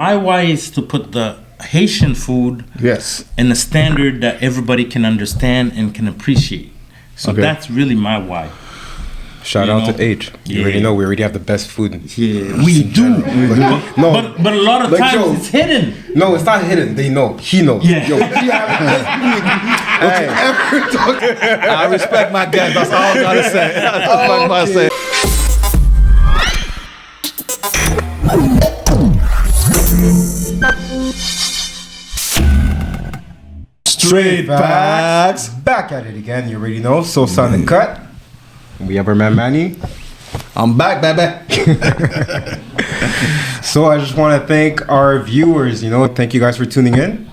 My why is to put the Haitian food in a standard that everybody can understand and can appreciate. So that's really my why. Shout out to H. You already know we already have the best food. Yeah, we do. But a lot of times it's hidden. No, it's not hidden. They know. He knows. Yeah. Yo, I respect my guest. That's all I gotta say. That's all I say. Straight facts. Back at it again. You already know. So Son and Cut. We have our man Manny. I'm back, baby. So I just want to thank our viewers. Thank you guys for tuning in.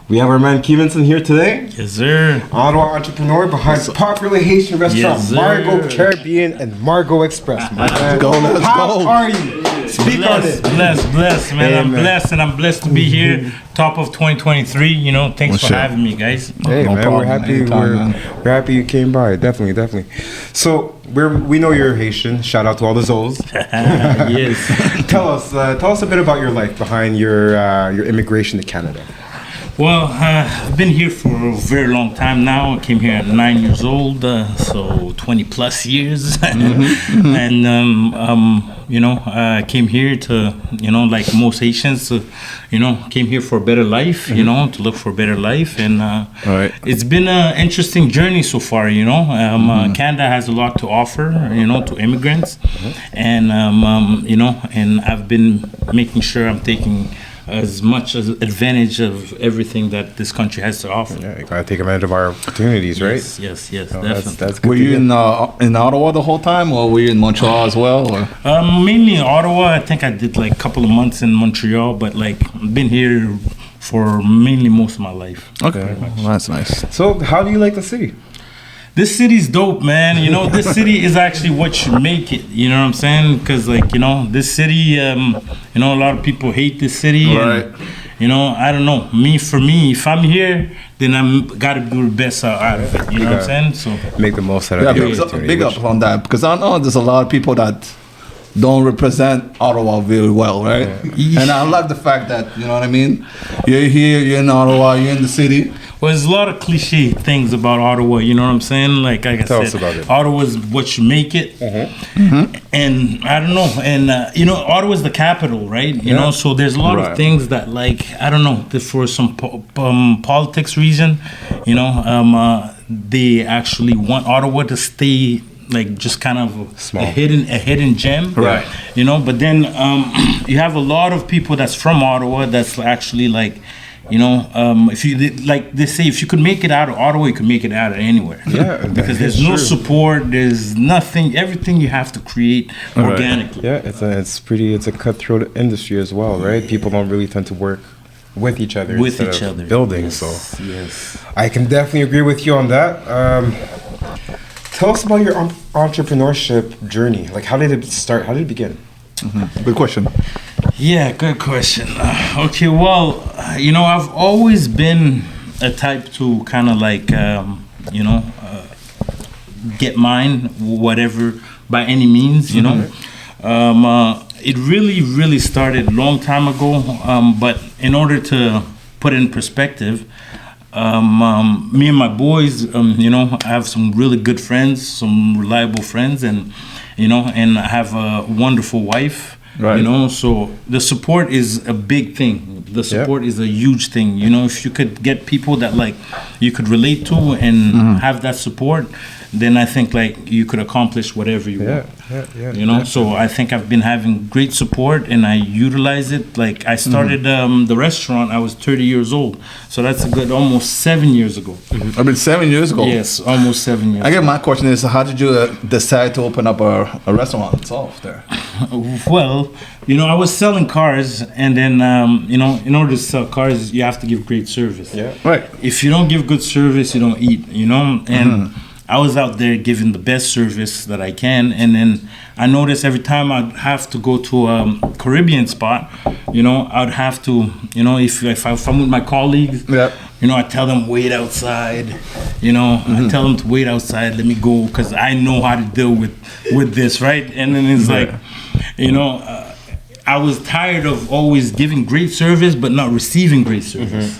We have our man Kevinson here today. Yes, sir. Ottawa entrepreneur behind popular Haitian restaurant Margo Caribbean and Margo Express. Let's go. How are you? Speak on it. Blessed, man. I'm blessed, and I'm blessed to be here. Top of 2023. Thanks for having me, guys. Hey, no man, problem. We're happy. Anytime, we're happy you came by. Definitely. So we know you're Haitian. Shout out to all the Zols. Yes. Tell us a bit about your life behind your immigration to Canada. Well, I've been here for a very long time now. I came here at 9 years old, so 20 plus years. And, I came here to, like most Haitians, came here for a better life, to look for a better life. And it's been an interesting journey so far, Canada has a lot to offer, to immigrants. And, and I've been making sure I'm taking as much as advantage of everything that this country has to offer. Yeah, you gotta take advantage of our opportunities, right? Yes, definitely. That's good. Were you in Ottawa the whole time, or were you in Montreal as well? Or? Mainly in Ottawa. I think I did like a couple of months in Montreal, but I've been here for mainly most of my life. Okay, well, that's nice. So, how do you like the city? This city's dope, man. This city is actually what should make it. You know what I'm saying? Because, this city, a lot of people hate this city. Right. And, I don't know. For me, if I'm here, then I'm got to do the best out of it. You know what I'm saying? So make the most out of the opportunity. Big up on that, because I know there's a lot of people that don't represent Ottawa very well, right? Yeah. And I love the fact that, you know what I mean? You're here, you're in Ottawa, you're in the city. Well, there's a lot of cliche things about Ottawa, you know what I'm saying? Like I Tell said, us about it. Ottawa's what you make it. And I don't know. And, Ottawa's the capital, right? You know, so there's a lot of things that, I don't know, for some politics reason, they actually want Ottawa to stay just kind of small, a hidden gem, right? But then you have a lot of people that's from Ottawa that's actually if you they say, if you could make it out of Ottawa, you could make it out of anywhere. Yeah, because there's no support, there's nothing. Everything you have to create organically. Yeah, it's a cutthroat industry as well, right? People don't really tend to work with each other building. Yes, so yes, I can definitely agree with you on that. Tell us about your entrepreneurship journey. How did it start? How did it begin? Good question. Yeah, good question. Okay, well, I've always been a type to kind of get mine, whatever, by any means, It really started a long time ago, but in order to put it in perspective, me and my boys, I have some really good friends, some reliable friends, and I have a wonderful wife. Right. So the support is a big thing. The support is a huge thing. If you could get people that you could relate to and have that support, then I think you could accomplish whatever you want. So I think I've been having great support and I utilize it. I started the restaurant, I was 30 years old. So that's a good almost 7 years ago. I mean, 7 years ago? Yes, almost 7 years I guess my question is, how did you decide to open up a restaurant itself there? Well, I was selling cars, and then, in order to sell cars, you have to give great service. Yeah. Right. If you don't give good service, you don't eat, and I was out there giving the best service that I can, and then I noticed every time I'd have to go to a Caribbean spot, I'd have to, if I'm with my colleagues, I tell them wait outside, I tell them to wait outside, let me go, because I know how to deal with this, right? And then it's I was tired of always giving great service but not receiving great service.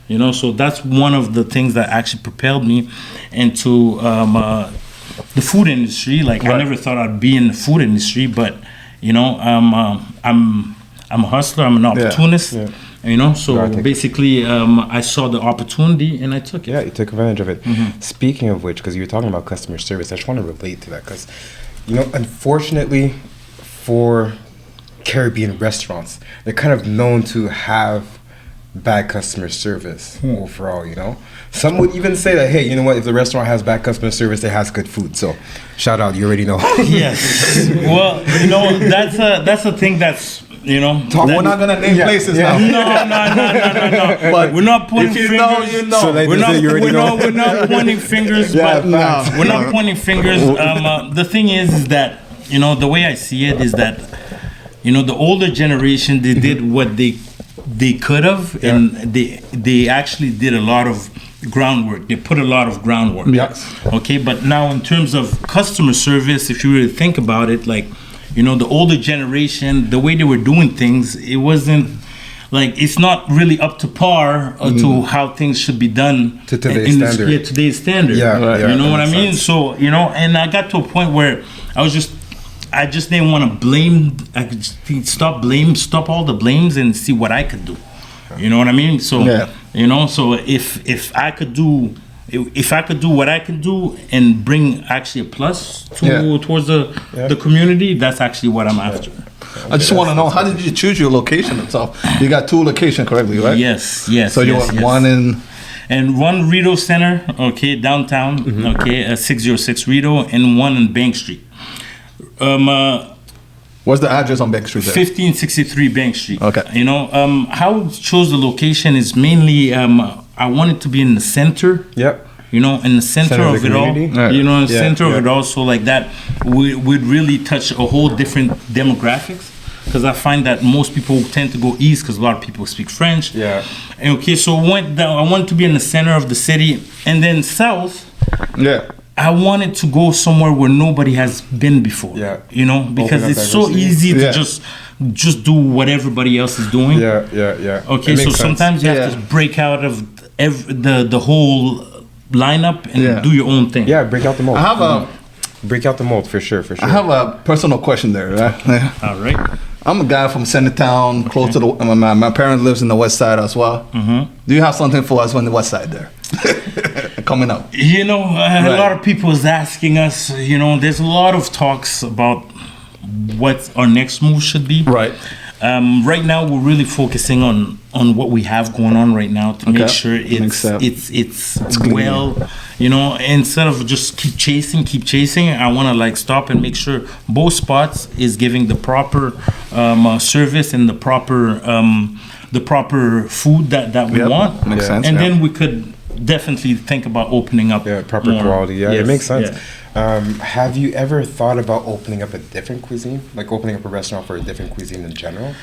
You know, so that's one of the things that actually propelled me into the food industry. Like I never thought I'd be in the food industry, but you know, I'm a hustler. I'm an opportunist. Yeah. You know, so basically, I saw the opportunity and I took it. Yeah, you took advantage of it. Speaking of which, because you were talking about customer service, I just want to relate to that because, you know, unfortunately, for Caribbean restaurants, they're kind of known to have bad customer service overall, you know. Some would even say that, hey, you know what, if the restaurant has bad customer service, it has good food. So shout out, you already know. Yes. Well, you know, that's a thing that's, you know. We're not gonna name places now. No. But we're not pointing fingers. You know. So We're not pointing fingers. But we're not pointing fingers. The thing is that, you know, the way I see it is that, you know, the older generation, they did what they could have, and they actually did a lot of groundwork. They put a lot of groundwork. Yes. Okay, but now in terms of customer service, if you really think about it, like, you know, the older generation, the way they were doing things, it wasn't like, it's not really up to par to how things should be done to today's standard. Today's standard. You know what I mean? So, you know, and I got to a point where I just didn't want to blame. I could stop all the blames and see what I could do. You know what I mean? So, you know, so if I could do what I can do and bring actually a plus towards the community, that's actually what I'm after. I just want to know, how did you choose your location itself? You got 2 locations correctly, right? Yes. So you want one in... And one Rideau Center, okay, downtown, okay, 606 Rideau, and one in Bank Street. What's the address on Bank Street there? 1563 Bank Street. Okay. You know, how I chose the location is mainly, I wanted to be in the center. Yep. You know, in the center of it all. Right. You know, in the center of it all. So like that, would really touch a whole different demographics. Because I find that most people tend to go east because a lot of people speak French. Yeah. And okay, so I wanted to be in the center of the city. And then south. Yeah. I wanted to go somewhere where nobody has been before. Yeah. You know, because it's so easy to just do what everybody else is doing. Yeah. Okay, so sometimes you have to break out of the whole lineup and do your own thing. Yeah, break out the mold. I have break out the mold for sure. I have a personal question there, right? All right. I'm a guy from Centertown, close to the. My parents lives in the west side as well. Do you have something for us on the west side there? Coming up. You know, a lot of people is asking us, you know, there's a lot of talks about what our next move should be. Right. Right now, we're really focusing on what we have going on right now to make sure it's well, you know, instead of just keep chasing. I want to like stop and make sure both spots is giving the proper service and the proper food that we want. Makes sense. And then we could definitely think about opening up. Yeah, proper more. quality. Yeah, Yes, it makes sense. yeah. Have you ever thought about opening up a different cuisine, like opening up a restaurant for a different cuisine in general,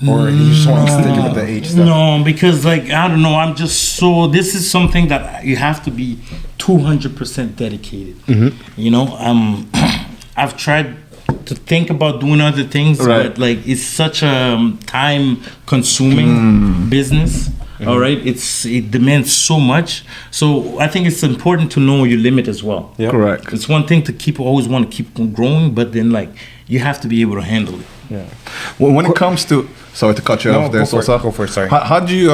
or you just want to stick with the age stuff? No, because like I don't know, I'm just so. This is something that you have to be 200% dedicated. You know, I've tried to think about doing other things, but like it's such a time-consuming business. All right, it demands so much. So I think it's important to know your limit as well. Yeah, correct. It's one thing to always want to keep growing, but then like you have to be able to handle it. Yeah. Well, when it comes to, sorry to cut you off there, Go for it. Sorry. How do you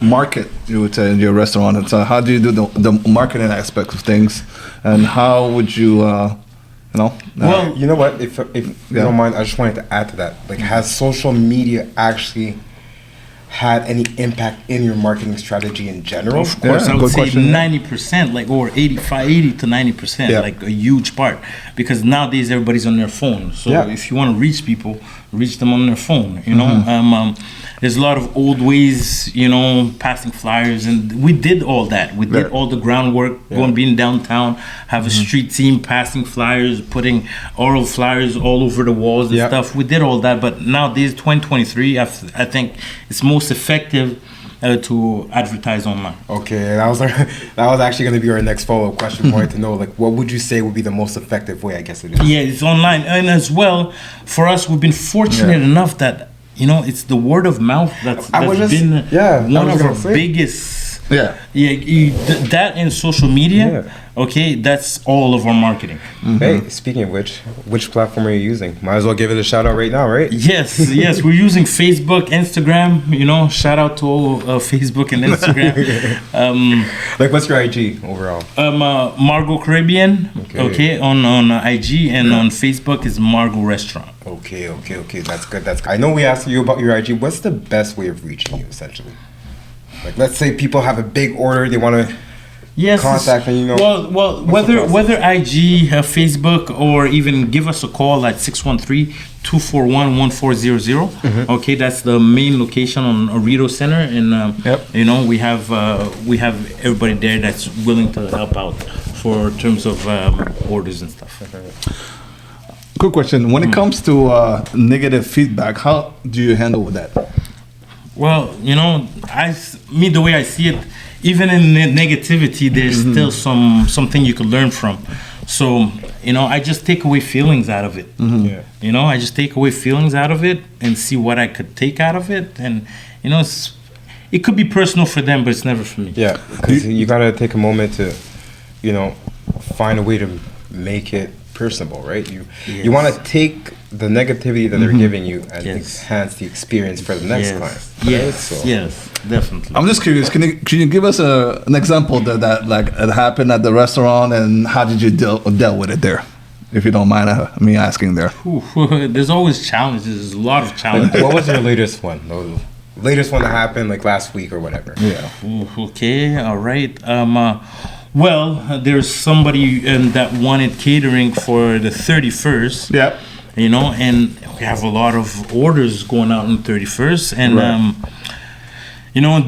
market? You would say in your restaurant. And so how do you do the marketing aspects of things, and how would you? Well, you know what? If you don't mind, I just wanted to add to that. Like, has social media actually had any impact in your marketing strategy in general? Of course, I would say 90%, like, or 80 to 90%, like a huge part. Because nowadays everybody's on their phone. So if you want to reach people, reach them on their phone. You know, there's a lot of old ways, you know, passing flyers, and we did all that. We did all the groundwork, being downtown, have a street team passing flyers, putting oral flyers all over the walls and stuff. We did all that, but nowadays, 2023, I think it's most effective to advertise online. Okay, that was actually going to be our next follow-up question. Wanted to know, like, what would you say would be the most effective way? I guess it is. Yeah, it's online, and as well for us, we've been fortunate enough that it's the word of mouth that's been one of our biggest. Yeah. That and social media. Okay, that's all of our marketing. Hey, speaking of which platform are you using? Might as well give it a shout out right now, right? Yes, we're using Facebook, Instagram. Shout out to all Facebook and Instagram. Like, what's your IG overall? Margo Caribbean. Okay, on IG, and on Facebook is Margo Restaurant. Okay. That's good. I know we asked you about your IG. What's the best way of reaching you, essentially? Like, let's say people have a big order, they want to contact, and Well, whether IG, Facebook, or even give us a call at 613-241-1400. Okay, that's the main location on Orito Center, and we have everybody there that's willing to help out for terms of orders and stuff. Good question. When it comes to negative feedback, how do you handle that? Well, the way I see it, even in negativity, there's still something you can learn from. So, I just take away feelings out of it. I just take away feelings out of it and see what I could take out of it. And, it could be personal for them, but it's never for me. Yeah, because you got to take a moment to, find a way to make it personable, right? You want to take the negativity that they're giving you and enhance the experience for the next client. Yes, definitely. I'm just curious. Can you give us an example that like it happened at the restaurant, and how did you deal with it there? If you don't mind me asking there. There's always challenges. There's a lot of challenges. What was your latest one? The latest one that happened like last week or whatever. Yeah. Okay. All right. Well, there's somebody that wanted catering for the 31st. Yeah. And we have a lot of orders going out on the 31st, and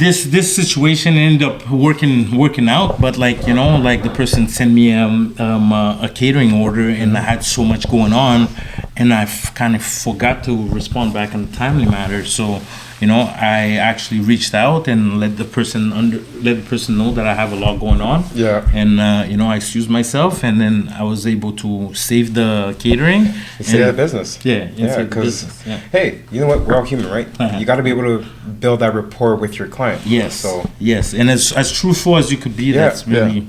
this situation ended up working out. But like the person sent me a catering order, and I had so much going on, and I kind of forgot to respond back in a timely manner. So. I actually reached out and let the person know that I have a lot going on. Yeah. And I excused myself, and then I was able to save the catering. Save that business. Yeah. Because hey, you know what? We're all human, right? You got to be able to build that rapport with your client. Yes. And as truthful as you could be, that's really.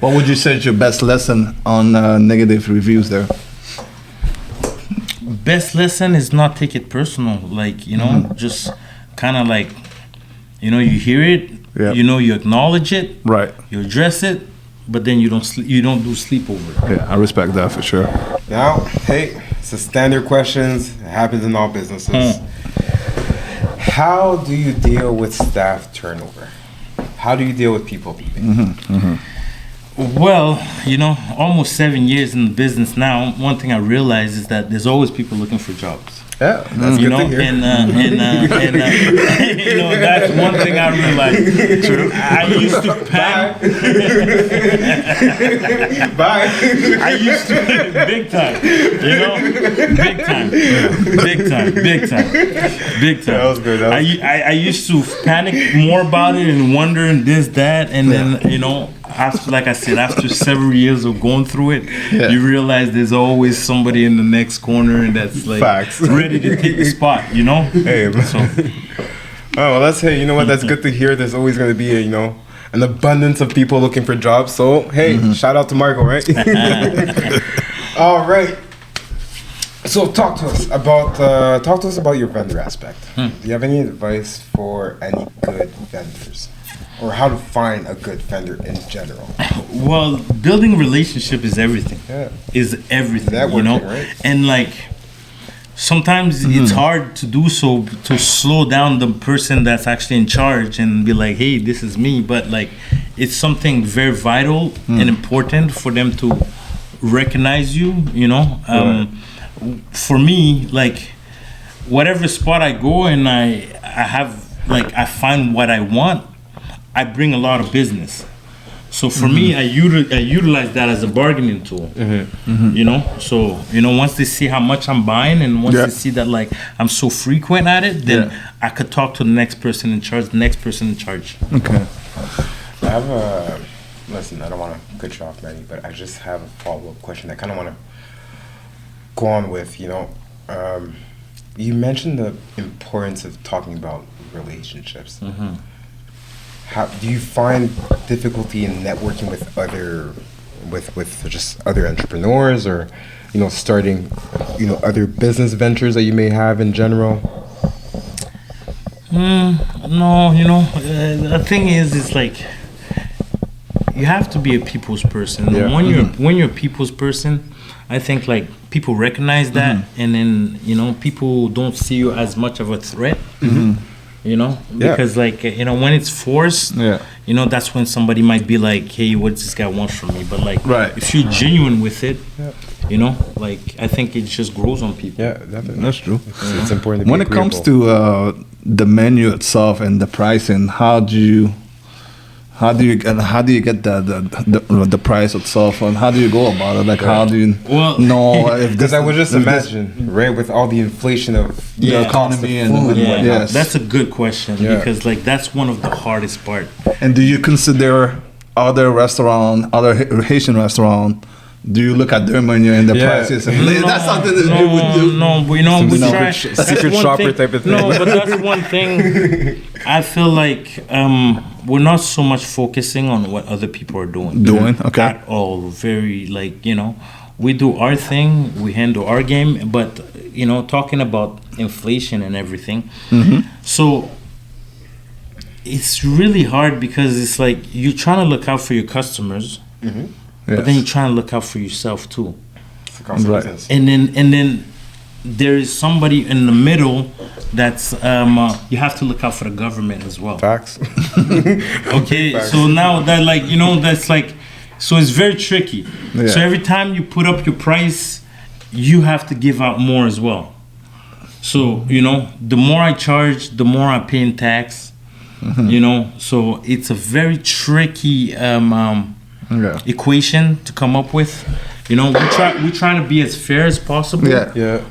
What would you say is your best lesson on negative reviews there? Best lesson is not take it personal. Like, just kind of like, you hear it, you acknowledge it, right? You address it, but then you don't do sleepover. Yeah, I respect that for sure. Now, hey, it's the standard questions. It happens in all businesses. How do you deal with staff turnover? How do you deal with people leaving? Well, almost 7 years in the business now, one thing I realize is that there's always people looking for jobs. Yeah, that's good to hear. And that's one thing I realized. True. I used to panic. Bye. I used to big time. Big time. That was good. I used to panic more about it and wonder and this, that, and then after, like I said, after several years of going through it, you realize there's always somebody in the next corner and that's like ready to take the spot, Hey, so. Oh, well, you know what? That's good to hear. There's always going to be an abundance of people looking for jobs. So, hey, shout out to Margo, right? All right. So, talk to us about your vendor aspect. Do you have any advice for any good vendors? Or how to find a good vendor in general? Well, building relationship is everything. Is everything, Networking, right? And like sometimes it's hard to do so, to slow down the person that's actually in charge and be like, hey, this is me. But like it's something very vital and important for them to recognize you, For me, like whatever spot I go and I find what I want, I bring a lot of business. So for me, I utilize that as a bargaining tool. You know, so once they see how much I'm buying, and once they see that like I'm so frequent at it, then I could talk to the next person in charge. Okay. I have a listen. I don't want to cut you off, Manny, but I just have a follow-up question. I kind of want to go on with. You mentioned the importance of talking about relationships. How do you find difficulty in networking with other entrepreneurs, or starting other business ventures that you may have in general? No, the thing is, it's like you have to be a people's person. When you're a people's person, I think like people recognize that, and then people don't see you as much of a threat. Because like when it's forced, that's when somebody might be like, hey, what does this guy want from me? But like, if you're genuine with it, like I think it just grows on people. Yeah, definitely. That's true. It's important to be when it comes to the menu itself and the pricing, how do you get the price itself, and how do you go about it? Like, how do you know if because I would just imagine, right, with all the inflation of the economy and yes, that's a good question because like that's one of the hardest part. And do you consider other Haitian restaurant? Do you look at their menu and the prices? And that's something that you would do. No, but we try. Secret shopper type of thing. No, but that's one thing. I feel like we're not so much focusing on what other people are doing. Okay. At all. Very like we do our thing. We handle our game. But talking about inflation and everything. So it's really hard because it's like you're trying to look out for your customers. But then you're trying to look out for yourself too. Right. And then there is somebody in the middle that's you have to look out for the government as well. Facts. Okay, Facts. so now that like that's like, so it's very tricky. So every time you put up your price, you have to give out more as well. So the more I charge, the more I pay in tax. So it's a very tricky equation to come up with. We're trying to be as fair as possible.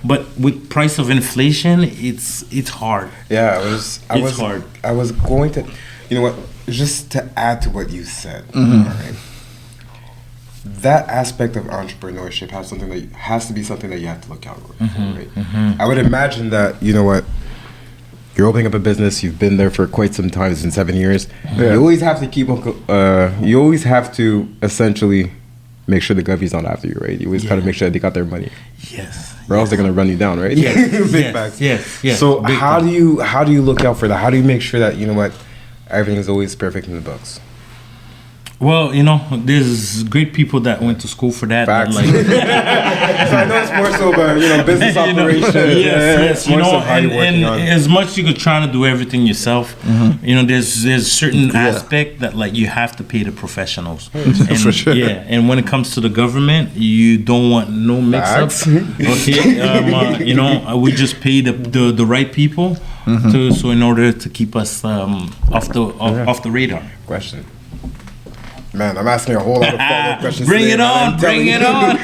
But with price of inflation, it's hard. Yeah, it's hard. I was going to, just to add to what you said. Right? That aspect of entrepreneurship has to be something that you have to look out for. Right? I would imagine that you're opening up a business. You've been there for quite some time, since 7 years. You always have to keep on. You always have to essentially make sure the govvy's not after you, right? You always gotta make sure that they got their money. Yes. Or else they're gonna run you down, right? Big facts. Yes. So how do you look out for that? How do you make sure that everything is always perfect in the books? Well, there's great people that went to school for that. Facts. Like, so I know it's more so about business operations. Yes. More so how you're working and on. as much as you could try to do everything yourself, there's certain aspect that like you have to pay the professionals. And, for sure. Yeah, and when it comes to the government, you don't want no mix-ups. Okay, we just pay the right people so in order to keep us off the radar. Question. Man, I'm asking a whole lot of follow-up questions. Bring today, it man. on, bring it on.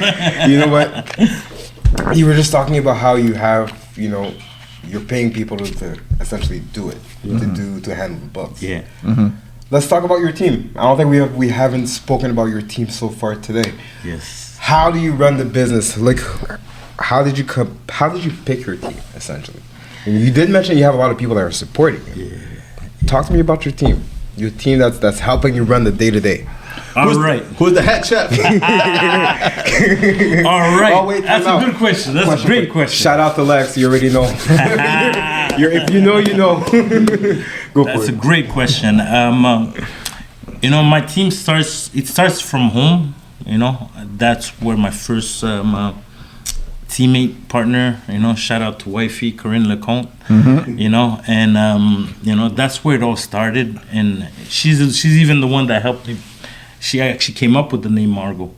You know what? You were just talking about how you have, you're paying people to essentially do it, to handle the books. Yeah. Let's talk about your team. I don't think we haven't spoken about your team so far today. Yes. How do you run the business? Like, how did you pick your team essentially? And you did mention you have a lot of people that are supporting you. Yeah. Talk to me about your team. Your team that's helping you run the day-to-day. All right. Who's the head chef? All right. Oh, wait, that's a good question. That's a great question. Shout out to Lex. You already know. If you know, you know. Go for it. That's a great question. My team starts from home. That's where my first teammate partner. Shout out to wifey Corinne Lecomte. And that's where it all started. And she's even the one that helped me. She actually came up with the name Margo.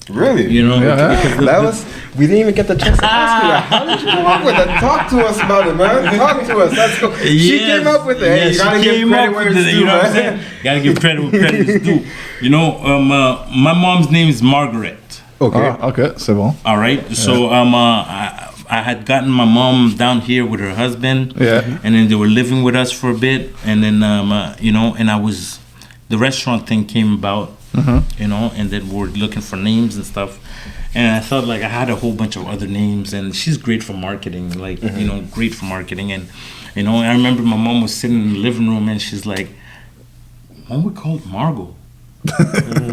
Really? You know, That was, we didn't even get the chance to ask you that. How did you come up with that? Talk to us about it, man. Talk to us. Let's go. She came up with it. Hey, you gotta give credit where it's due, you know what I'm saying? Gotta give credit where credit is due. You know, my mom's name is Margaret. Okay. Okay, c'est bon. All right. So I had gotten my mom down here with her husband. Yeah. And then they were living with us for a bit, and then you know, and the restaurant thing came about. You know, and then we're looking for names and stuff. And I thought like I had a whole bunch of other names, and she's great for marketing, like you know, great for marketing. And you know, I remember my mom was sitting in the living room, and she's like, "Why don't we call it Margo?"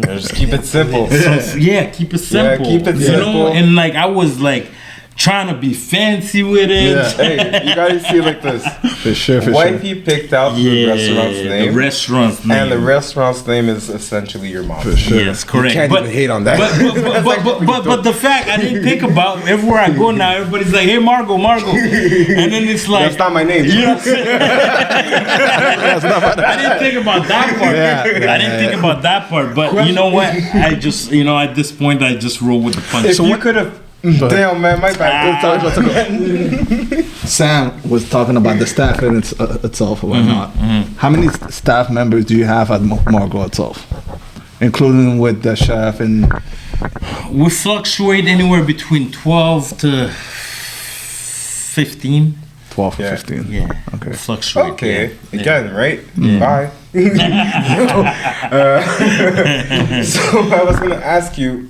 Just keep it simple. Yeah, keep it simple. keep it You know, simple. and like I was like trying to be fancy with it. Yeah. Hey, you gotta see it like this. For sure. Wifey picked out the restaurant's name. The restaurant's name. And the restaurant's name is essentially your mom's. For sure. Yes, correct. You can't even hate on that. But the fact I didn't think about everywhere I go now, everybody's like, "Hey, Margo," and then it's like, That's not my name. you know what I'm saying? I didn't think about that part. I didn't think about that part. But you know what? I just, you know, at this point, I just roll with the punch. If you could have... Damn, man, my bad. Sam was talking about the staff in itself or whatnot. How many staff members do you have at Margo itself, including with the chef? And We fluctuate anywhere between 12 to 15. 12 or Yeah. 15. Yeah. Okay. We fluctuate. Okay, yeah. again, right? Bye. So I was gonna ask you,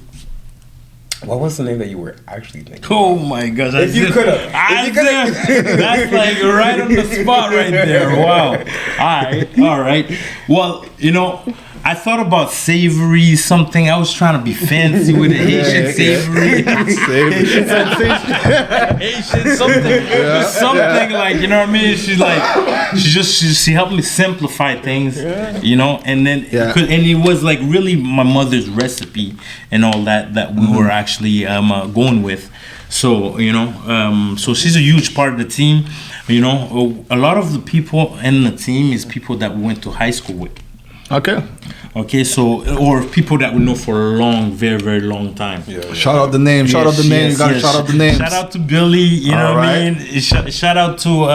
what was the name that you were actually thinking? Oh my gosh! If you could have, that's like right on the spot right there. Wow. All right. Well, you know, I thought about savory something. I was trying to be fancy with it. Haitian savory. Haitian something. Something like, you know what I mean? She's like, she helped me simplify things, you know, and then and it was like really my mother's recipe and all that we were actually going with. So, you know, so she's a huge part of the team. You know, a lot of the people in the team is people that we went to high school with. Okay, so or people that we know for a long, very, very long time. Shout out the name. Shout out the name. You gotta shout out the names. Shout out to Billy. You know what I mean. Shout out to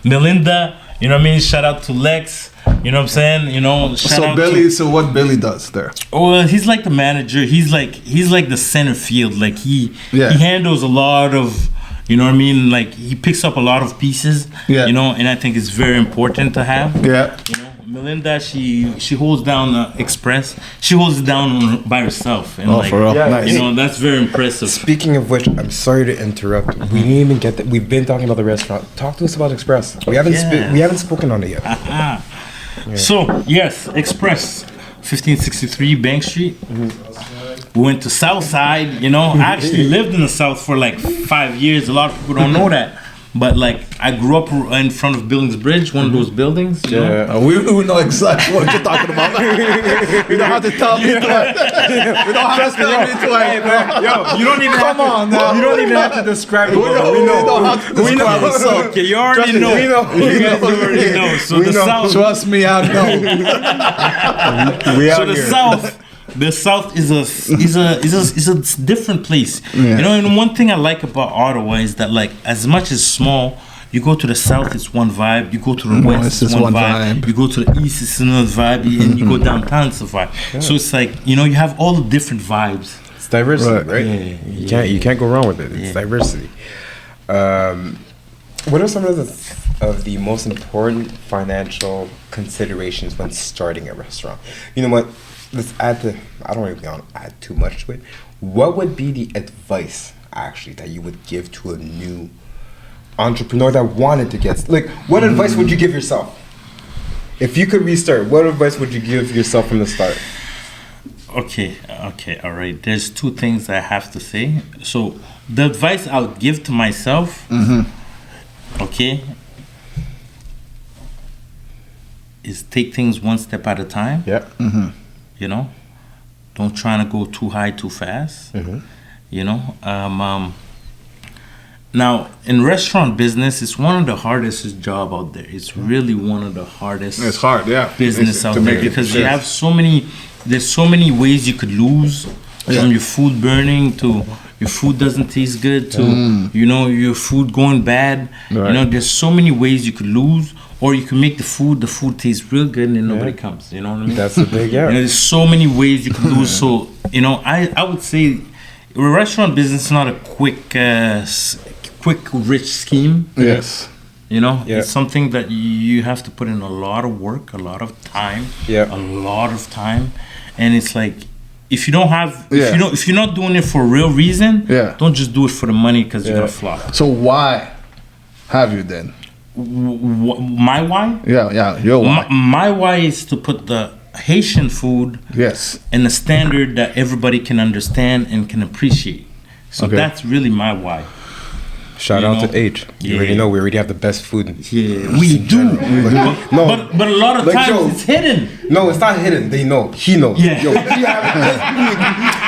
Melinda. You know what I mean. Shout out to Lex. You know what I'm saying. You know. Shout out Billy. So what Billy does there? Oh, he's like the manager. He's like the center field. Like he handles a lot of. You know what I mean. Like he picks up a lot of pieces. Yeah. You know, and I think it's very important to have. Yeah. You know. Melinda, she holds down Express. She holds it down by herself. And For real? Yeah, Nice. You know, that's very impressive. Speaking of which, I'm sorry to interrupt. We didn't even get that. We've been talking about the restaurant. Talk to us about Express. We haven't we haven't spoken on it yet. So, yes, Express, 1563 Bank Street. We went to Southside, you know. I actually lived in the South for like 5 years. A lot of people don't know that. But like, I grew up in front of Billings Bridge, one of those buildings. You know? We know exactly what you're talking about. You don't have to tell me twice. You don't have to tell me twice, bro. Yo, you don't even Come on, now. You don't even have to describe it. We don't have to describe it. So Okay, you already know. We know. You guys already know. So the South. trust me, I know. So the South is a different place. Yeah. You know, and one thing I like about Ottawa is that like as much as small, you go to the South, it's one vibe. You go to the West, it's one vibe. You go to the East, it's another vibe, and you go downtown, it's a vibe. Yeah. So it's like, you know, you have all the different vibes. It's diversity, right? Yeah. You can't go wrong with it. It's diversity. What are some of the most important financial considerations when starting a restaurant? You know what? Let's add to. I don't even want to add too much to it. What would be the advice actually that you would give to a new entrepreneur that wanted to get what advice would you give yourself if you could restart? What advice would you give yourself from the start? Okay, all right. There's two things I have to say. So the advice I would give to myself, okay, is take things one step at a time. Yeah. You know, don't try to go too high too fast. You know, now in restaurant business, it's one of the hardest job out there. It's really one of the hardest. It's hard, business out there because you have so many. There's so many ways you could lose. from your food burning to your food doesn't taste good to your food going bad. Right. There's so many ways you could lose, or you can make the food tastes real good and nobody comes. You know what I mean? That's the big there's so many ways you can lose. So I would say a restaurant business is not a quick rich scheme. Yes. It's something that you have to put in a lot of work, a lot of time, a lot of time, and it's like if you don't have, if you're not doing it for a real reason, don't just do it for the money because you're gonna flop. So why have you then? My why? Yeah, your why. My why is to put the Haitian food in a standard that everybody can understand and can appreciate. So that's really my why. Shout out to H. You already know we already have the best food. Yeah, we do. But a lot of times it's hidden. No, it's not hidden. They know. He knows. Yeah. Yo, he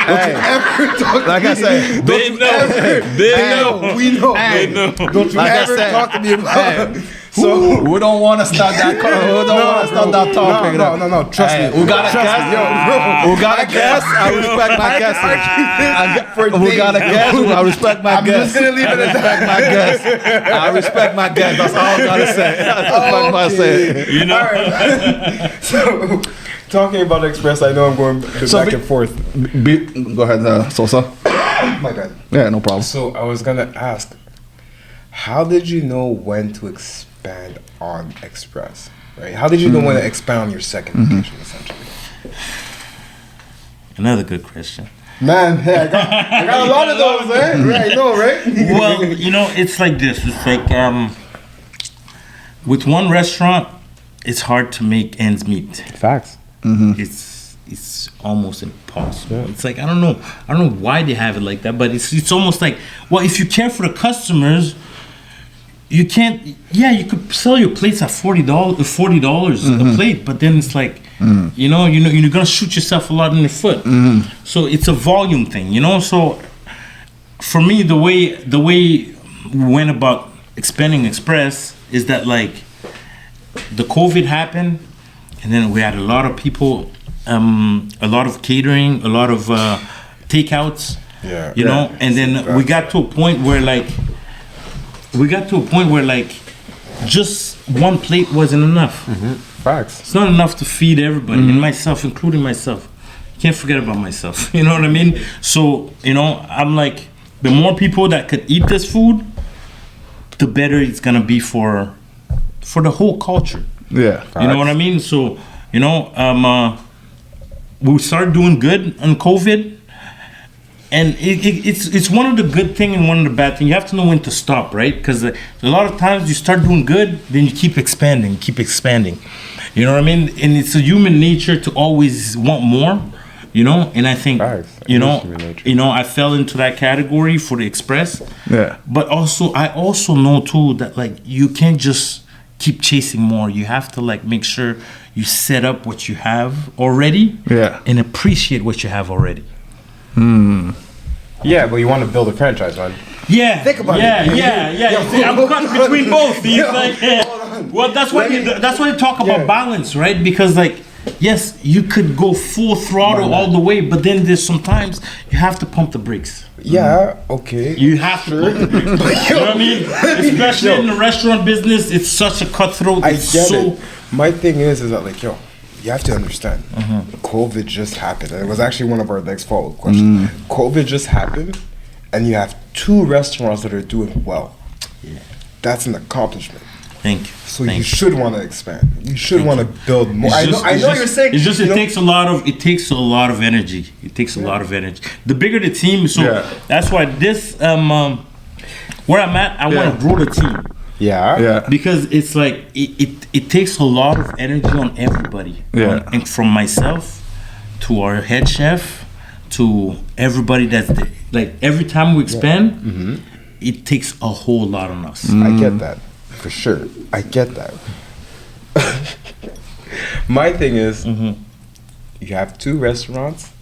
don't you ever talk Like I said, they know. We know. Hey, don't you ever talk to me about So we don't want to start that. We don't want to start that topic. No. Trust me. We got a guest. We got a guest. I respect my guest. We got a guest. I respect my guest. I'm just gonna leave it at that. I respect my guest. That's all I gotta say. Right. So, talking about Express, I know I'm going back and forth. Go ahead, Sosa. My bad. Yeah, no problem. So I was gonna ask, how did you know when to expand on Express? Right? How did you know when to expand on your second location, essentially? Another good question. Man, hey, I got a lot of those, right? Right, right? Well, it's like this. It's like with one restaurant, it's hard to make ends meet. Facts. It's almost impossible. Yeah. It's like I don't know why they have it like that, but it's almost like, well, if you care for the customers, you can't. Yeah, you could sell your plates at $40 a plate, but then it's like, you're gonna shoot yourself a lot in the foot. So it's a volume thing, So for me, the way we went about expanding Express is that like the COVID happened, and then we had a lot of people, a lot of catering, a lot of takeouts. And then we got to a point where just one plate wasn't enough. Facts. It's not enough to feed everybody, and myself, including myself. Can't forget about myself. You know what I mean? So, I'm like, the more people that could eat this food, the better it's gonna be for the whole culture. Yeah. You know what I mean? So, we started doing good on COVID. And it's one of the good thing and one of the bad thing. You have to know when to stop, right? Because a lot of times you start doing good, then you keep expanding. You know what I mean? And it's a human nature to always want more, And I think, I fell into that category for the Express. Yeah. But I also know too that like you can't just keep chasing more. You have to like make sure you set up what you have already. Yeah. And appreciate what you have already. Yeah, but you want to build a franchise, man. Yeah. Think about it. Yeah. I'm caught between both. Well, that's why you talk about balance, right? Because like, yes, you could go full throttle all the way, but then there's sometimes you have to pump the brakes. Yeah, okay. You have to pump the brakes. You know what I mean? Especially in the restaurant business, it's such a cutthroat. I get it. My thing is that like, you have to understand, COVID just happened. And it was actually one of our next follow-up questions. COVID just happened, and you have 2 restaurants that are doing well. Yeah. That's an accomplishment. Thank you. So you should want to expand. You should want to build more. I know you're saying. It's just it takes a lot of energy. It takes a lot of energy. The bigger the team, that's why this where I'm at, I want to grow the team. Yeah. Because it's like it takes a lot of energy on everybody. Yeah. And from myself to our head chef to everybody that's there. Like every time we expand, it takes a whole lot on us. I get that. For sure. I get that. My thing is, you have 2 restaurants.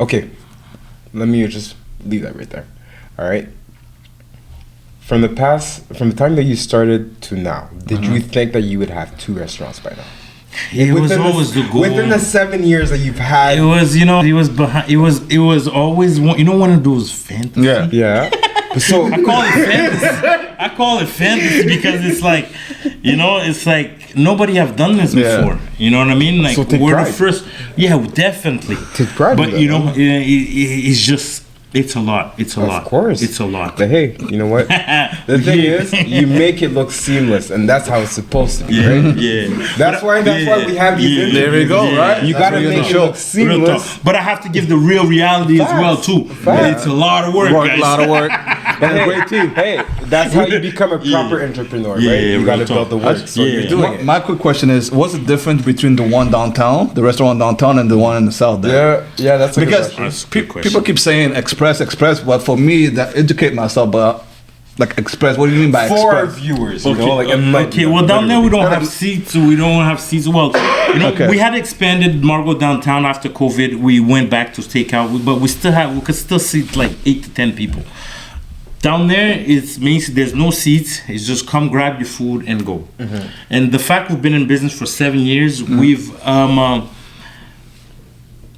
Okay, let me just leave that right there. All right. From the time that you started to now, did you think that you would have 2 restaurants by now? It was always the goal. Within the 7 years that you've had. It was, you know, it was behind. It was always one. You know, one of those fantasy. Yeah. So I call it fantasy. I call it fantasy because it's like, you know, it's like nobody have done this before. You know what I mean? Like So take we're pride. the first. Yeah, definitely. Take pride in But that, you know, huh? it's just. It's a lot. It's a lot. Of course. It's a lot. But hey, you know what? The thing is, you make it look seamless, and that's how it's supposed to be, right? Yeah. That's why we have these interviews. There we go, right? You That's gotta what make it you're look Real talk. seamless. But I have to give the real reality as well too. Facts. It's a lot of work, guys. A lot of work. And a great team. Hey, that's how you become a proper entrepreneur, right? Yeah, You real gotta talk. build the work. So you're doing it. My quick question is, what's the difference between the one downtown, the restaurant downtown, and the one in the south there? Yeah, that's a good Because question. That's a good question. people keep saying express, but for me, that educate myself, but like express, what do you mean by For our express? viewers, you know, like Okay, well down there we don't literally. have seats. We don't have seats. Well, you know, Okay. we had expanded Margo downtown after COVID. We went back to takeout, but we could still seat like 8 to 10 people. Down there, it means there's no seats. It's just come grab your food and go. And the fact we've been in business for 7 years,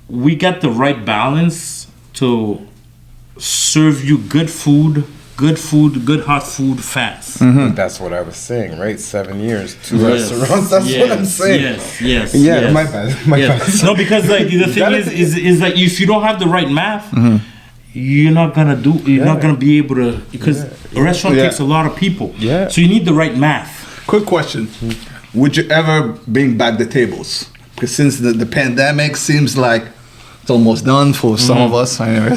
we got the right balance to serve you good food, good hot food fast. That's what I was saying, right? 7 years, 2 restaurants. That's what I'm saying. Yes. Yeah, my bad. My bad. No, because like the thing gotta is like if you don't have the right math, you're not gonna be able to, because a restaurant takes a lot of people. Yeah. So you need the right math. Quick question. Would you ever bring back the tables? Because since the pandemic seems like it's almost done for some of us. Anyway.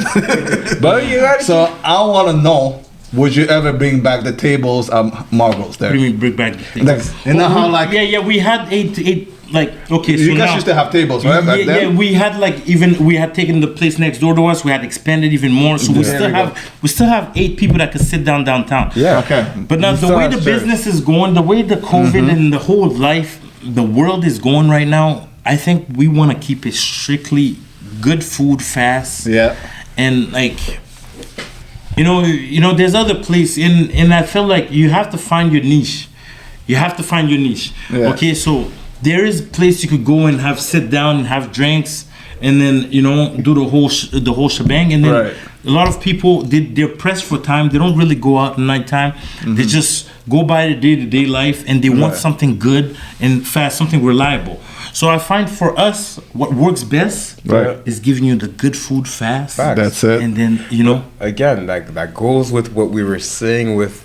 But you gotta So I want to know, would you ever bring back the tables at Margo's there? What do you mean bring back the thing? Like, you know how like yeah, we had eight like okay. So you guys now, used to have tables, right? Back yeah, then? we had like we had taken the place next door to us. We had expanded even more, so we still have 8 people that could sit down downtown. Yeah. Okay. But now You the still way have the chairs. business is going, the way the COVID and the whole life, the world is going right now, I think we want to keep it strictly good food, fast. Yeah. And like, you know, there's other place and I feel like you have to find your niche. You have to find your niche. Yeah. Okay, so there is a place you could go and sit down and have drinks, and then do the whole shebang. And then Right. a lot of people they're pressed for time. They don't really go out at nighttime. They just go by the day-to-day life, and they want Right. something good and fast, something reliable. So I find for us, what works best Right. is giving you the good food fast. Facts. That's it. And then Again, like that goes with what we were saying with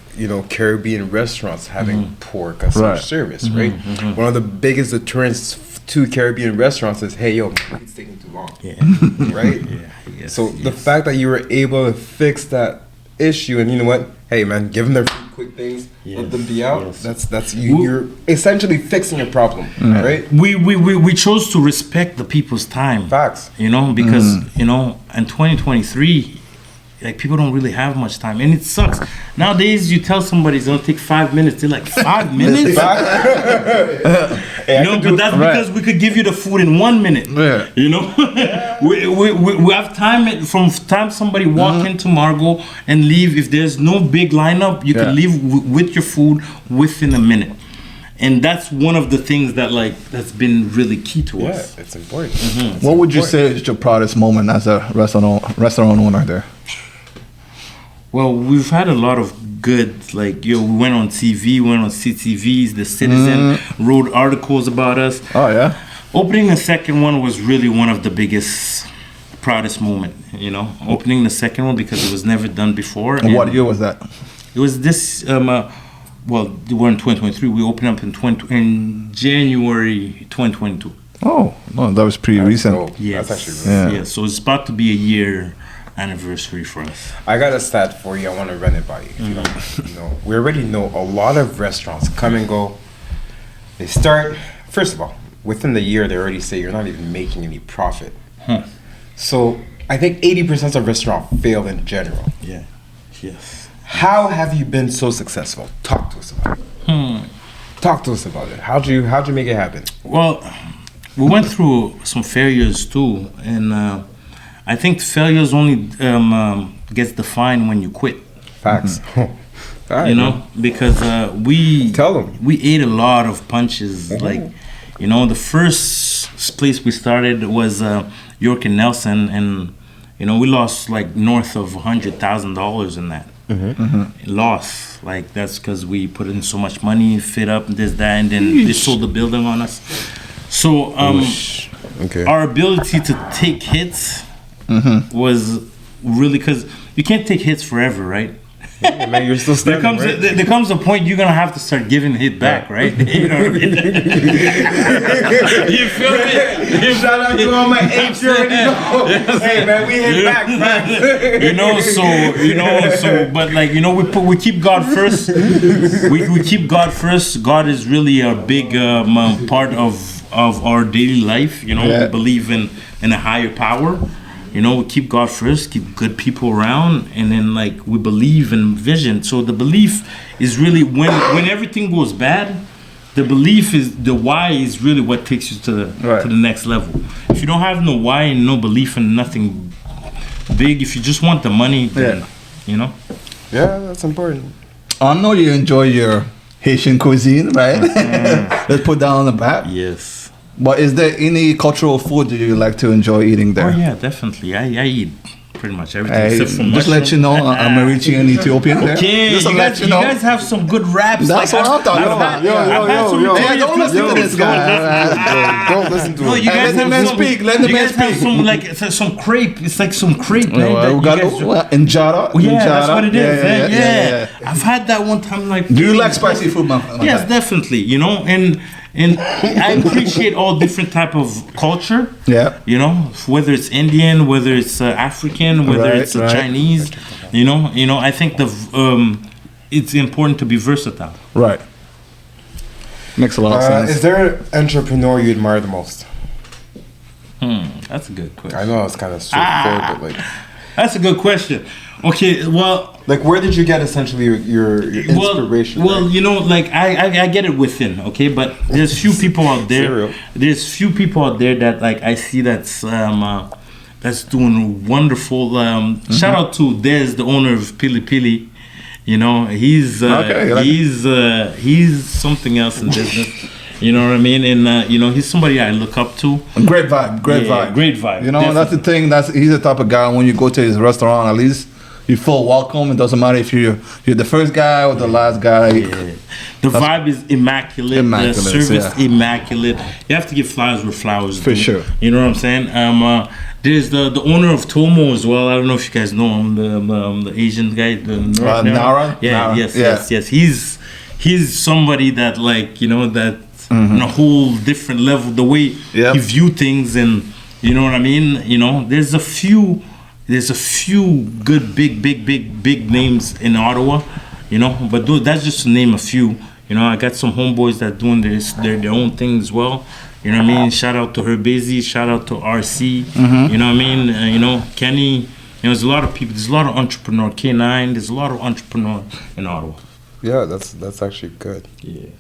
Caribbean restaurants having poor customer Right. service, right? One of the biggest deterrents to Caribbean restaurants is, hey, yo, it's taking too long, right? Yes, So the yes. fact that you were able to fix that issue, and you know what? Hey, man, give them their quick things, let them be out. yes. That's you. You're essentially fixing a problem, right? we chose to respect the people's time. Facts. Because in 2023, like people don't really have much time, and it sucks. Nowadays, you tell somebody it's gonna take 5 minutes, they're like 5 minutes. But that's because we could give you the food in 1 minute. Yeah. We have time from time somebody walk into Margo and leave. If there's no big lineup, you can leave with your food within a minute. And that's one of the things that's been really key to Yeah, us. it's important. What would you say is your proudest moment as a restaurant owner there? Well, we've had a lot of good, we went on TV, went on CTVs, The Citizen wrote articles about us. Oh yeah. Opening the second one was really one of the biggest, proudest moment, Opening the second one because it was never done before. And what year was that? It was this, we're in 2023. We opened up in January 2022. Oh no, that was pretty recent. dope. Yes. That's actually really Yeah. So it's about to be a year anniversary for us. I got a stat for you. I want to run it by you. If you don't know. We already know a lot of restaurants come and go. They start, first of all, within the year, they already say you're not even making any profit. So I think 80% of restaurants fail in general. Yeah. Yes. How have you been so successful? Talk to us about it. Talk to us about it. How'd you make it happen? Well, we went through some failures too, and I think failures only gets defined when you quit. Facts. All right, man. Because we Tell 'em. we ate a lot of punches. You know, the first place we started was York and Nelson, and you know, we lost like north of $100,000 in that. Loss, like that's because we put in so much money, fit up this, that, and then they sold the building on us. So our ability to take hits was really, because you can't take hits forever, right? Yeah, man, you're still standing, There comes a point you're gonna have to start giving hit back, right? You know what I mean? You feel me? Shout out to all my apes. You already know. Hey man, we hit back. But like, you know, we keep God first. We keep God first. God is really a big part of our daily life. You know, we believe in a higher power. You know, we keep God first, keep good people around, and then like we believe in vision. So the belief is really when everything goes bad, the belief is the why is really what takes you to the next level. If you don't have no why and no belief in nothing big, if you just want the money, then, you know. Yeah, that's important. I know you enjoy your Haitian cuisine, right? Let's put that on the map. Yes. But is there any cultural food that you like to enjoy eating there? Oh yeah, definitely. I eat pretty much everything except for just let you know, I'm Eritrean Ethiopian. Okay, just you guys have some good raps. That's what I'm talking about. Hey, don't listen to this guy. Don't listen to him. You guys let the man speak. Let the man speak. Some like some crepe. It's like some crepe. We got injara. Yeah, that's what it is. Yeah. I've had that one time. Like, do you like spicy food, man? Yes, definitely. You know, and I appreciate all different type of culture. Yeah. You know, whether it's Indian, whether it's African, whether it's Chinese. You know. I think it's important to be versatile. Right. Makes a lot of sense. Is there an entrepreneur you admire the most? That's a good question. I know it's kind of straightforward, but like. That's a good question. Okay, well, like where did you get essentially your inspiration? Well, you know, like I get it within, okay, but there's few people out there. There's few people out there that like I see that's doing wonderful. Shout out to Des, the owner of Pili Pili. You know, he's something else in business. You know what I mean? And you know, he's somebody I look up to. Great vibe. You know, definitely. That's the thing. He's the type of guy when you go to his restaurant, at least you feel welcome. It doesn't matter if you're the first guy or the last guy. Yeah. The vibe is immaculate. The service immaculate. You have to give flowers where flowers do. For sure. You know what I'm saying? There's the owner of Tomo as well. I don't know if you guys know him, the Asian guy, Nara. Yeah, yes. He's somebody that like, you know, that on a whole different level, the way he view things, and you know what I mean. You know, there's a few good big names in Ottawa. You know, but that's just to name a few. You know, I got some homeboys that doing their own thing as well. You know what I mean? Shout out to Herbezi, shout out to RC. You know what I mean? You know, Kenny. You know, there's a lot of people. There's a lot of entrepreneur. K9. There's a lot of entrepreneur in Ottawa. Yeah, that's actually good. Yeah.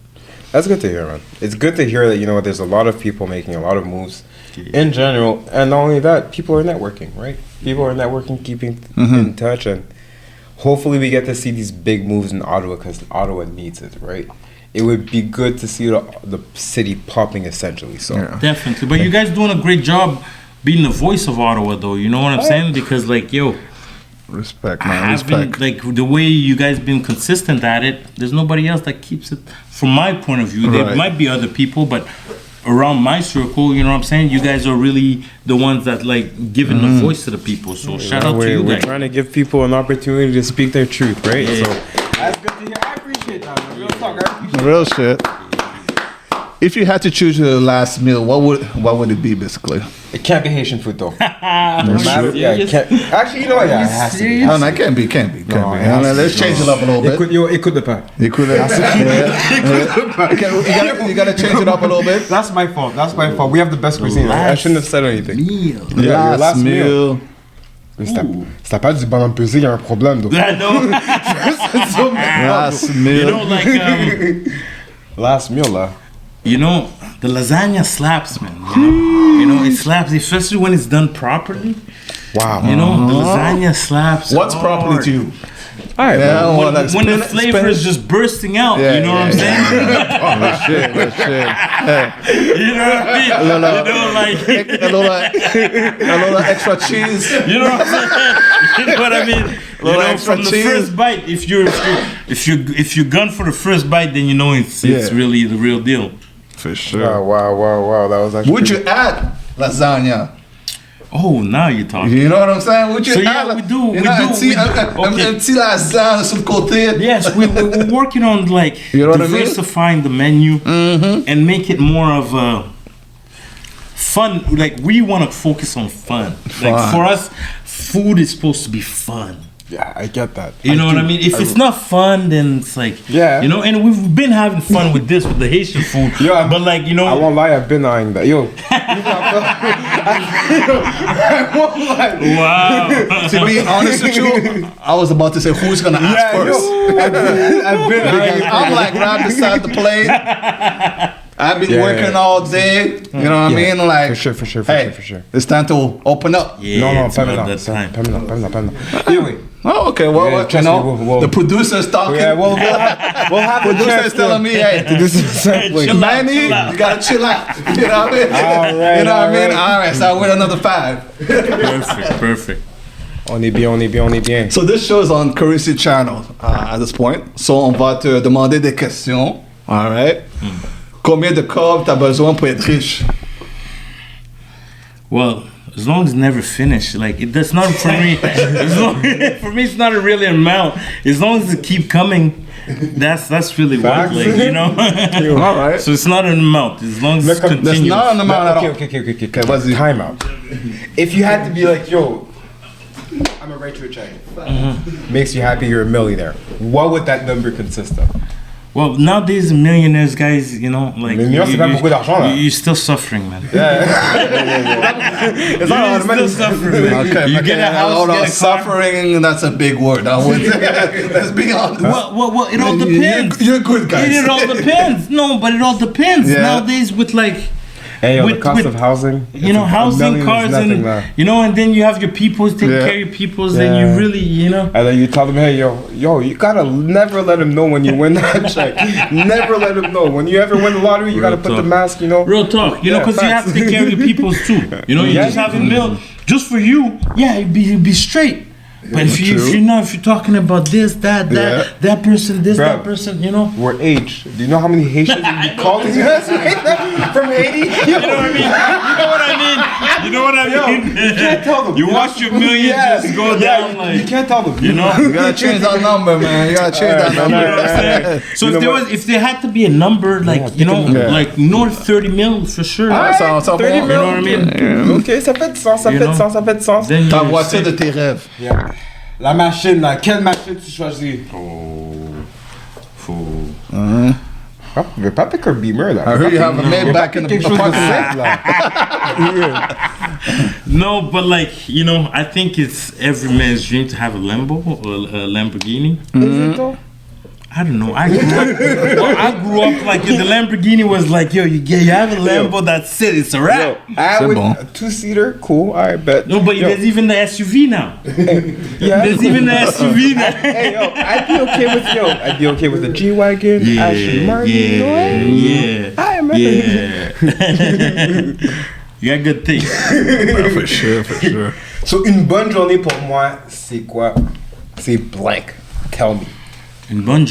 That's good to hear, man. It's good to hear that, you know, there's a lot of people making a lot of moves in general. And not only that, people are networking, right? People are networking, keeping in touch. And hopefully we get to see these big moves in Ottawa because Ottawa needs it, right? It would be good to see the city popping, essentially. So definitely. But you guys doing a great job being the voice of Ottawa, though. You know what I'm saying? Because, like, respect, man. Respect. Like the way you guys been consistent at it, there's nobody else that keeps it. From my point of view, there might be other people, but around my circle, you know what I'm saying? You guys are really the ones that like giving the voice to the people. So shout out to you guys. We're trying to give people an opportunity to speak their truth, right? So that's good to hear. I appreciate that, man. Real talk. I appreciate real shit. If you had to choose your last meal, what would it be, basically? It can't be Haitian food, though. Actually, you know what? Yeah, it has to be. No, it can't be. Let's change it up a little bit. Écoute le pas. You gotta change it up a little bit. That's my fault. We have the best cuisine. I shouldn't have said anything. Last meal. Si t'as pas du bon pesé, il y a un problème. Last meal. You know, like last meal, là. You know, the lasagna slaps, man. You know, it slaps, especially when it's done properly. Wow. You know, the lasagna slaps. What's properly to you? All right, Yeah, man. well, like When the spin- flavor spin- is just bursting out, Yeah, you know what I'm saying? That's shit. You know what I mean? You know, like, A little extra cheese. you know what I'm saying? You know what I mean? You Little know, extra from the cheese. first bite, if you gun for the first bite, then you know it's really the real deal. For sure. Wow. That was actually. Would you add lasagna? Oh, now you're talking. You know what I'm saying? Would you So, add? yeah, we do, You we know, do, un petit- we do. un Okay. petit lasagne sur le côté. Yes, we're working on like You know what I mean? diversifying the menu and make it more of a fun. Like we want to focus on fun. Like Fun. for us, food is supposed to be fun. Yeah, I get that. You know what I mean? If it's not fun, then it's like, Yeah. you know. And we've been having fun with this, with the Haitian food. Yeah, but like, you know, I won't lie, I've been eyeing that. Yo. I won't lie. wow. To be honest with you, I was about to say who's gonna ask first. I've been eyeing Because I'm like right beside the plate. I've been working all day. You know what I mean? Like For sure. hey, it's time to open up. Yeah, No, it's pas about maintenant. that time. Pas maintenant. Anyway. Oh, okay. Well, Yeah, you trust know, me, we'll- the producer's talking. Yeah, we'll have the producer's chance telling me, hey, to do some segue. chill out, Manny, chill out. you gotta chill out. You know what I mean? All right, You know what I mean? all All right, so I win another 5. Perfect. On est bien. So this show is on Currency Channel at this point. So on va te demander des questions. All right. Combien de corps t'as besoin pour être riche? Well, as long as it never finish, like that's not for me. For me, it's not a really amount. As long as it keep coming, that's really what, Facts. like, you know. All right. So it's not an amount. As long as it's Look, There's continuous. not an amount at all. Okay. Time out. If you had to be like, yo, I'm gonna write you a check. Makes you happy, you're a millionaire. What would that number consist of? Well, nowadays millionaires, guys, you know, like Millionnaires, c'est pas beaucoup d'argent, là. you're still suffering, man. It's not You're automatic. still suffering. Man. Okay, You get a house, hold get on. a car. Suffering, that's a big word. I would let's be honest. Well, it all depends. You're good, guys. It all depends. No, but it all depends. Yeah. Nowadays, with like, Hey, yo, the With- cost with- of housing. you know, a housing, million is cars, nothing, and man. you know, and then you have your peoples, take Yeah. care of your peoples, and Yeah. you really, you know. And then you tell them, hey, yo, you gotta never let them know when you win that check. Never let them know. When you ever win the lottery, you gotta put the talk. mask, you know. Real talk, you know, Yeah, because you have to take care of your peoples too. You know, you Yeah, just you have a meal just for you. Yeah, you'd be straight. But if you're talking about this, that person, this, Bruh. that person, you know. We're aged. Do you know how many Haitians will be calling us right now from Haiti? You know what I mean? You know what I mean? You can't tell them. You watch your million just go down like, You can't tell them. you know. You gotta change that number, man. You gotta change that You know number. what I'm saying? So You if know if there had to be a number, like, you know, Yeah. like north 30 mil for sure. Ça, ça, 30 bon. You know what I mean? Ok, ça fait du sens, ça You fait know? du sens, ça fait du sens. Then Ta you're voiture de safe. tes rêves. Yeah. La machine, là, quelle machine tu choisis? Ah, tu veux pas pick un Beamer, là. I heard you have a Maybach in the Quelque chose de parking lot. simple, là. No, but like, you know, I think it's every man's dream to have a Lambo or a Lamborghini. Is it though? I don't know. I grew up like the Lamborghini was like, yo, you have a Lambo, that's it, it's a wrap. I would, bon. a two-seater, cool, I bet. No, but Yo, there's even the SUV now. yeah. There's even the SUV now. Hey, yo, I'd be okay with the G-Wagon, Aston Martin, you know what? yeah. I am You got good things. For sure. So, une bonne journée pour moi, c'est quoi? C'est blank. Tell me. Une bonne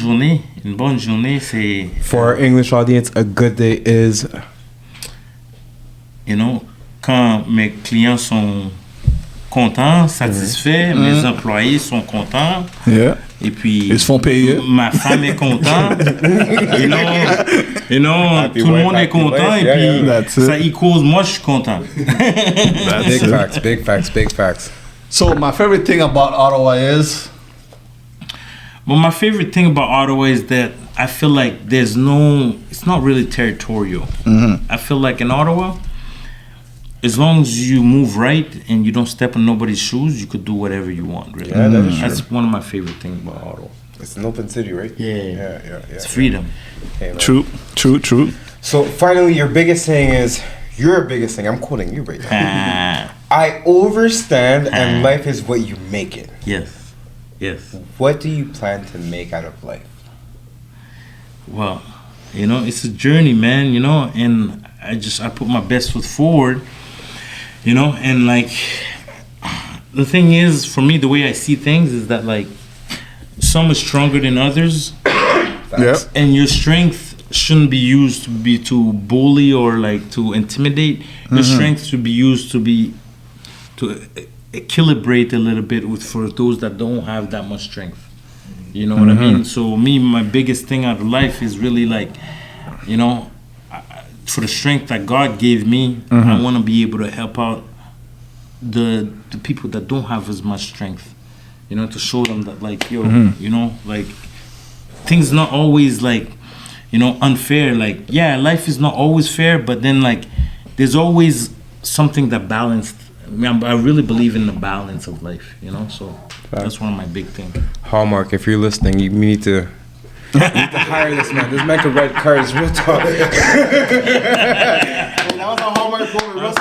journée, c'est, For our English audience, a good day is... you know, quand mes clients sont contents, satisfaits, mes employés sont contents, Yeah. et puis Ils se font payer. ma femme est contente, you know, Happy tout le wife, monde est happy content, life, et yeah, puis yeah. That's it. ça equals moi je suis content. Big facts. So my favorite thing about Ottawa is But my favorite thing about Ottawa is that I feel like it's not really territorial. I feel like in Ottawa, as long as you move right and you don't step on nobody's shoes, you could do whatever you want, really. Yeah, that is That's one of my favorite things about Ottawa. It's an open city, right? Yeah. It's Yeah. freedom. Hey, man. true. So, finally, your biggest thing is... Your biggest thing, I'm quoting you right now. Ah, I overstand and life is what you make it. yes. Yes. What do you plan to make out of life? Well, it's a journey, man, and I put my best foot forward, and like, the thing is, for me, the way I see things is that, like, some is stronger than others. Yep. And your strength shouldn't be used to bully or like to intimidate. Your strength should be used to equilibrate a little bit for those that don't have that much strength. You know what I mean? So my biggest thing out of life is really like, for the strength that God gave me, I want to be able to help out the people that don't have as much strength. To show them that, like, like, things not always like, unfair. Like, yeah, life is not always fair, but then, like, there's always something that balanced. I really believe in the balance of life, so that's one of my big things. Hallmark, if you're listening, you need to hire this man. This man can write cards real talk. That was a Hallmark moment.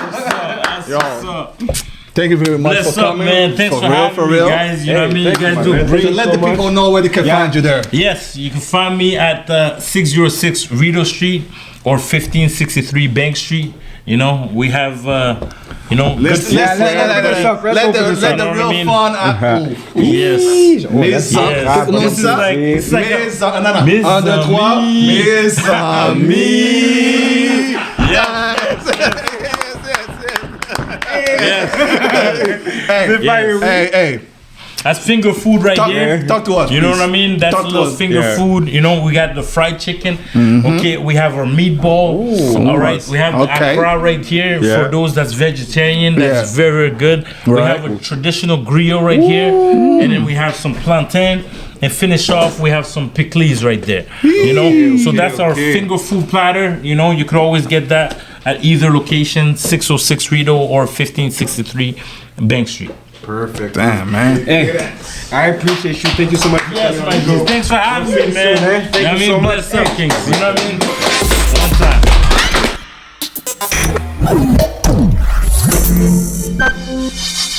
Thank you very much Bless for up, coming. man. Thanks for having me, guys. You know what I mean? You guys do great. So let the people know where they can find you there. Yes, you can find me at 606 Rideau Street or 1563 Bank Street. We have, Let the real fun happen. Yes. Mes amis. Hey. That's finger food right here. Talk to us. You know what I mean? That's a little finger food. We got the fried chicken. Okay, we have our meatball. All right, we have the akra right here for those that's vegetarian. That's very good. We have a traditional griot right here, and then we have some plantain. And finish off, we have some pickles right there. So that's our finger food platter. You could always get that at either location, 606 Rideau or 1563 Bank Street. Perfect. Damn, man. Hey, I appreciate you. Thank you so much. Yes, my dude. Thanks for having me, man. Thank you so much. Bless up, Kings. You know what I mean? One time.